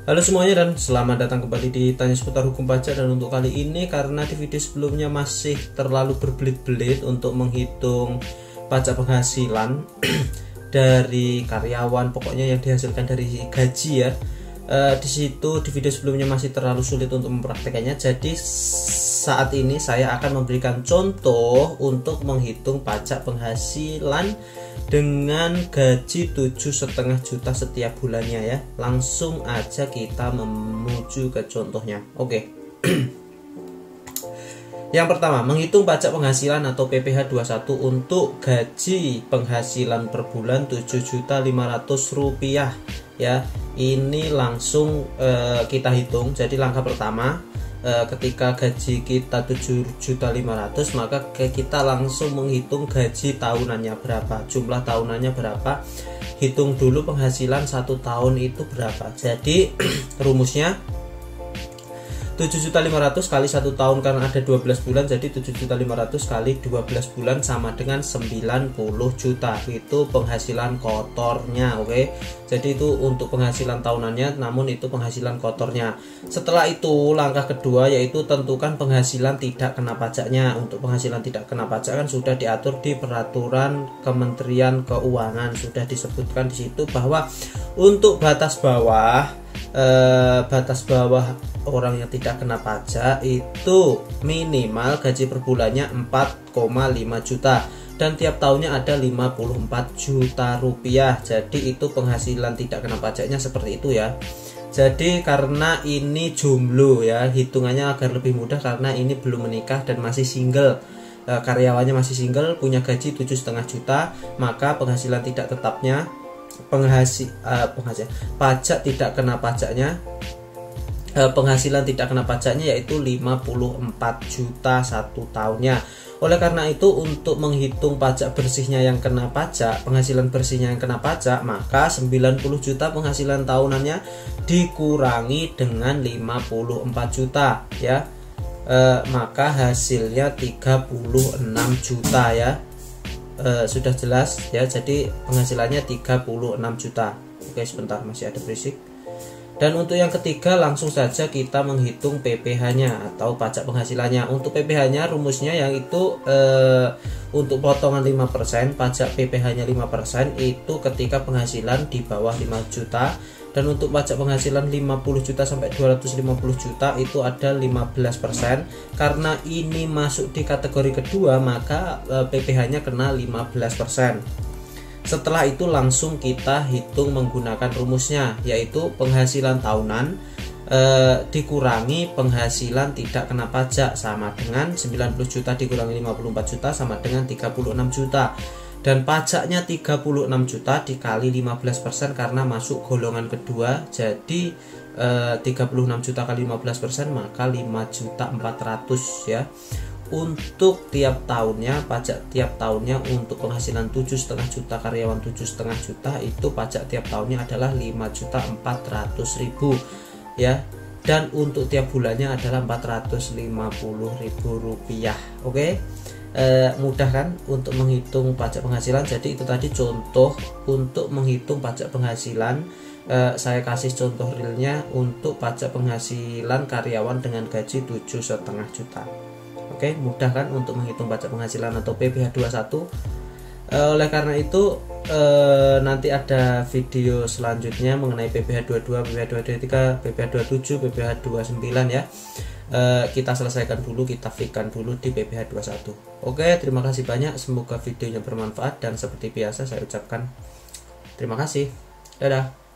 Halo semuanya dan selamat datang kembali di Tanya Seputar Hukum Pajak. Dan untuk kali ini, karena di video sebelumnya masih terlalu berbelit-belit untuk menghitung pajak penghasilan dari karyawan, pokoknya yang dihasilkan dari gaji ya, di situ di video sebelumnya masih terlalu sulit untuk mempraktekannya. Jadi saat ini saya akan memberikan contoh untuk menghitung pajak penghasilan dengan gaji 7,5 juta setiap bulannya ya. Langsung aja kita menuju ke contohnya. Oke. Yang pertama, menghitung pajak penghasilan atau PPh 21 untuk gaji penghasilan per bulan 7.500.000 rupiah ya. Ini langsung kita hitung. Jadi langkah pertama, ketika gaji kita 7.500.000, maka kita langsung menghitung gaji tahunannya berapa, jumlah tahunannya berapa. Hitung dulu penghasilan 1 tahun itu berapa. Jadi rumusnya 7.500.000 kali 1 tahun, karena ada 12 bulan, jadi 7.500.000 kali 12 bulan sama dengan 90 juta. Itu penghasilan kotornya. Oke. Jadi itu untuk penghasilan tahunannya, namun itu penghasilan kotornya. Setelah itu langkah kedua yaitu tentukan penghasilan tidak kena pajaknya. Untuk penghasilan tidak kena pajak kan sudah diatur di peraturan Kementerian Keuangan, sudah disebutkan di situ bahwa untuk batas bawah orang yang tidak kena pajak itu minimal gaji per bulannya 4,5 juta dan tiap tahunnya ada 54 juta rupiah. Jadi itu penghasilan tidak kena pajaknya seperti itu ya. Jadi karena ini jomblo ya, hitungannya agar lebih mudah karena ini belum menikah dan masih single, karyawannya masih single, punya gaji 7,5 juta, maka penghasilan tidak tetapnya pajak tidak kena pajaknya, penghasilan tidak kena pajaknya yaitu 54 juta 1 tahunnya. Oleh karena itu, untuk menghitung pajak bersihnya yang kena pajak, penghasilan bersihnya yang kena pajak, maka 90 juta penghasilan tahunannya dikurangi dengan 54 juta ya, maka hasilnya 36 juta ya. Sudah jelas ya, jadi penghasilannya 36 juta. Oke, sebentar, masih ada berisik. Dan untuk yang ketiga langsung saja kita menghitung PPh-nya atau pajak penghasilannya. Untuk PPh-nya rumusnya yang itu untuk potongan 5%, pajak PPh-nya 5% itu ketika penghasilan di bawah 5 juta. Dan untuk pajak penghasilan 50 juta sampai 250 juta itu ada 15%. Karena ini masuk di kategori kedua, maka PPh-nya kena 15%. Setelah itu langsung kita hitung menggunakan rumusnya, yaitu penghasilan tahunan dikurangi penghasilan tidak kena pajak, sama dengan 90 juta dikurangi 54 juta sama dengan 36 juta. Dan pajaknya 36 juta dikali 15% karena masuk golongan kedua. Jadi 36 juta kali 15% maka 5.400.000 ya. Untuk tiap tahunnya, pajak tiap tahunnya untuk penghasilan 7,5 juta, karyawan 7,5 juta, itu pajak tiap tahunnya adalah 5.400.000 ya. Dan untuk tiap bulannya adalah 450.000 rupiah. Oke. Mudah kan untuk menghitung pajak penghasilan. Jadi itu tadi contoh untuk menghitung pajak penghasilan. Saya kasih contoh realnya untuk pajak penghasilan karyawan dengan gaji 7,5 juta. Oke, mudah kan untuk menghitung pajak penghasilan atau PPh 21. Oleh karena itu nanti ada video selanjutnya mengenai PPh 22, PPh 23, PPh 27, PPh 29 ya. Kita selesaikan dulu, kita fixkan dulu di PPh 21. Oke, terima kasih banyak, semoga videonya bermanfaat dan seperti biasa saya ucapkan terima kasih. Dadah.